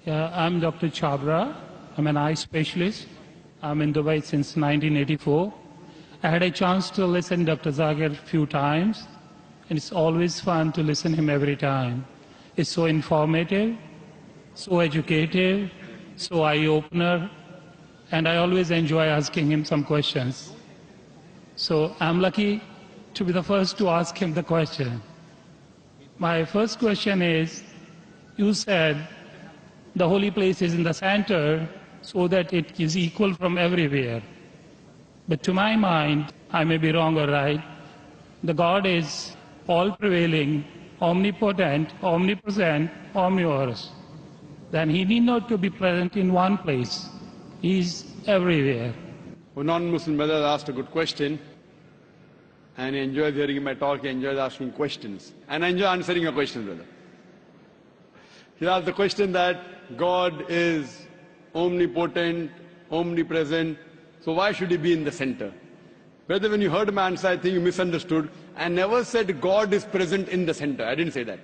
I'm Dr. Chabra. I'm an eye specialist. I'm in Dubai since 1984. I had a chance to listen to Dr. Zakir a few times, and it's always fun to listen to him every time. It's so informative, so educative, so eye-opener, and I always enjoy asking him some questions. So I'm lucky to be the first to ask him the question. My first question is, you said the holy place is in the center so that it is equal from everywhere. But to my mind, I may be wrong or right, the God is all-prevailing, omnipotent, omnipresent, omnivorous. Then he need not to be present in one place. He is everywhere. A non-Muslim brother asked a good question, and he enjoys hearing my talk, he enjoys asking questions. And I enjoy answering your questions, brother. He asked the question that God is omnipotent, omnipresent, so why should he be in the center? Brother, when you heard my answer, I think you misunderstood. I never said God is present in the center. I didn't say that.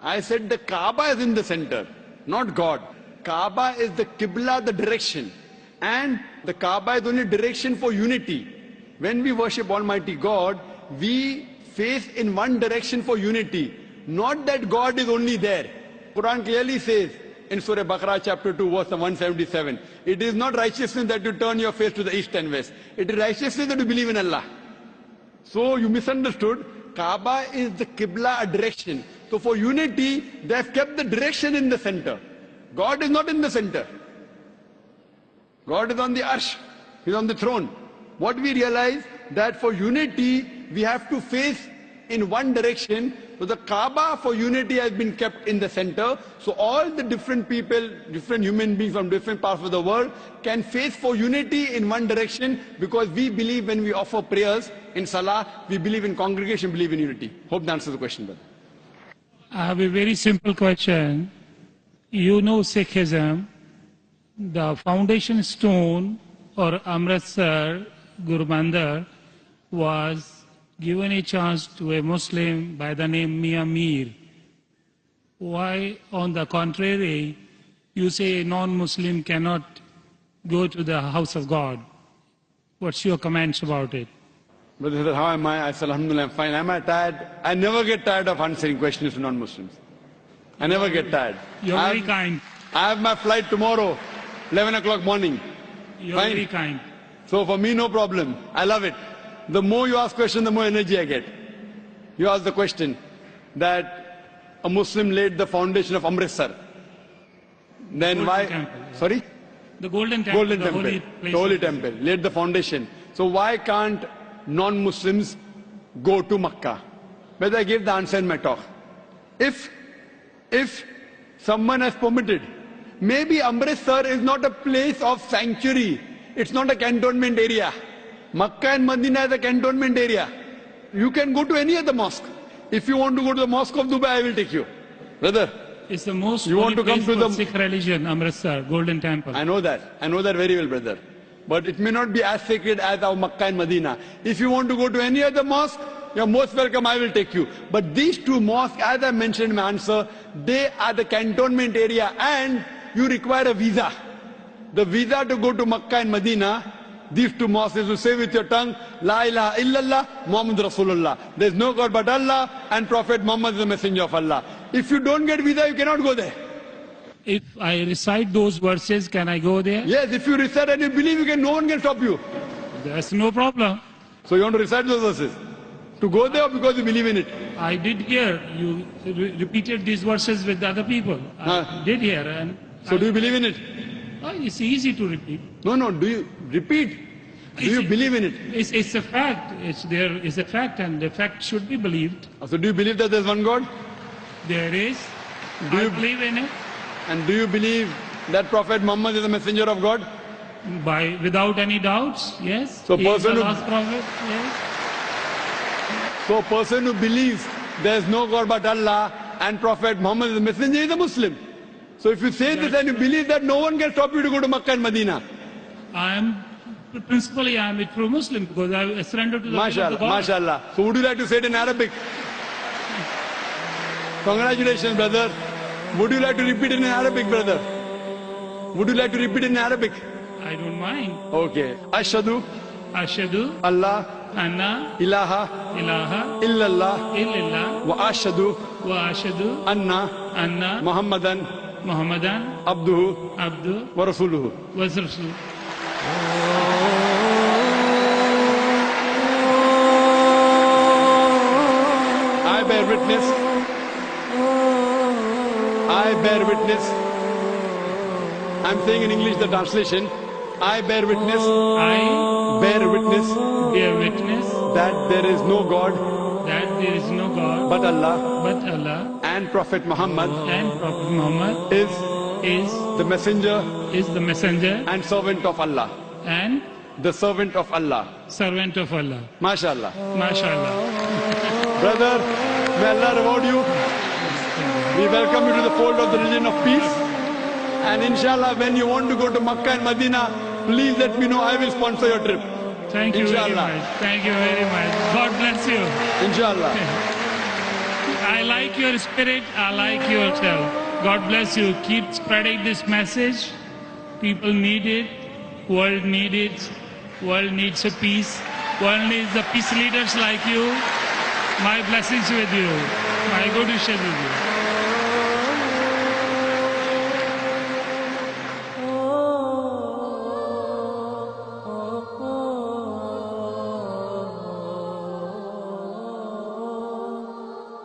I said the Kaaba is in the center, not God. Kaaba is the Qibla, the direction. And the Kaaba is only direction for unity. When we worship Almighty God, we face in one direction for unity. Not that God is only there. Quran clearly says in Surah Baqarah chapter 2 verse 177, it is not righteousness that you turn your face to the east and west. It is righteousness that you believe in Allah. So you misunderstood. Kaaba is the Qibla, a direction. So for unity, they have kept the direction in the center. God is not in the center. God is on the arsh. He is on the throne. What we realize that for unity, we have to face in one direction. So the Kaaba for unity has been kept in the center. So all the different people, different human beings from different parts of the world can face for unity in one direction, because we believe when we offer prayers in Salah, we believe in congregation, believe in unity. Hope that answers the question, brother. I have a very simple question. You know Sikhism, the foundation stone or Amritsar Guru Mandir was given a chance to a Muslim by the name Mia Mir. Why, on the contrary, you say a non-Muslim cannot go to the house of God? What's your comments about it? Brother said, how am I? I said, Alhamdulillah, I'm fine. Am I tired? I never get tired of answering questions to non-Muslims. I never get tired. You're very kind. I have my flight tomorrow, 11 o'clock morning. You're very kind. So for me, no problem. I love it. The more you ask questions, the more energy I get. You ask the question that a Muslim laid the foundation of Amritsar. Then why? Temple, yeah. Sorry? The Golden Temple. Golden Temple. Holy place. The Holy Temple. Laid the foundation. So why can't non-Muslims go to Makkah? But I gave the answer in my talk. If someone has permitted, maybe Amritsar is not a place of sanctuary. It's not a cantonment area. Makkah and Medina is a cantonment area. You can go to any other mosque. If you want to go to the mosque of Dubai, I will take you. Brother, it's the most you want to come to the Sikh religion, Amritsar, Golden Temple. I know that. I know that very well, brother. But it may not be as sacred as our Makkah and Medina. If you want to go to any other mosque, you're most welcome, I will take you. But these two mosques, as I mentioned in my answer, they are the cantonment area and you require a visa. The visa to go to Makkah and Medina, these two mosques, is to say with your tongue, La ilaha illallah, Muhammad Rasulullah. There is no God but Allah, and Prophet Muhammad is the messenger of Allah. If you don't get visa, you cannot go there. If I recite those verses, can I go there? Yes, if you recite and you believe, no one can stop you. There's no problem. So you want to recite those verses? To go there or because you believe in it? I did hear you repeated these verses with other people. I did hear. And so do you believe in it? It's easy to repeat. No, do you repeat? Do you believe in it? It's a fact. It's a fact, and the fact should be believed. So do you believe that there's one God? There is. I believe in it. And do you believe that Prophet Muhammad is a messenger of God? Without any doubts, yes. So he is the last prophet, yes. So a person who believes there is no God but Allah and Prophet Muhammad is a messenger is a Muslim. So if you say this and you believe that, no one can stop you to go to Makkah and Medina. Principally I am a true Muslim because I surrender to the will of the God. MashaAllah. So would you like to say it in Arabic? Congratulations, brother. Would you like to repeat it in Arabic, brother? Would you like to repeat in Arabic? I don't mind. Okay. Ashhadu Ashhadu Allah anna ilaha ilaha illallah illallah wa ashhadu wa ashhadu anna anna Muhammadan Muhammadan abduhu abdu wa rasuluhu. wa rasul. I bear witness. I bear witness. I'm saying in English the translation. I bear witness. I Bear witness bear witness that there is no God that there is no God but Allah but Allah, and Prophet Muhammad and Prophet Muhammad is is the messenger the messenger and servant of Allah. and The servant of Allah. servant of Allah. MashaAllah. MashaAllah. Brother, may Allah reward you. We welcome you to the fold of the religion of peace. And inshallah, when you want to go to Makkah and Medina, please let me know. I will sponsor your trip. Thank you very Inshallah. much. Thank you very much. God bless you. Inshallah. I like your spirit. I like yourself. God bless you. Keep spreading this message. People need it. World needs it. World needs a peace. World needs the peace leaders like you. My blessings with you. My good wishes with you.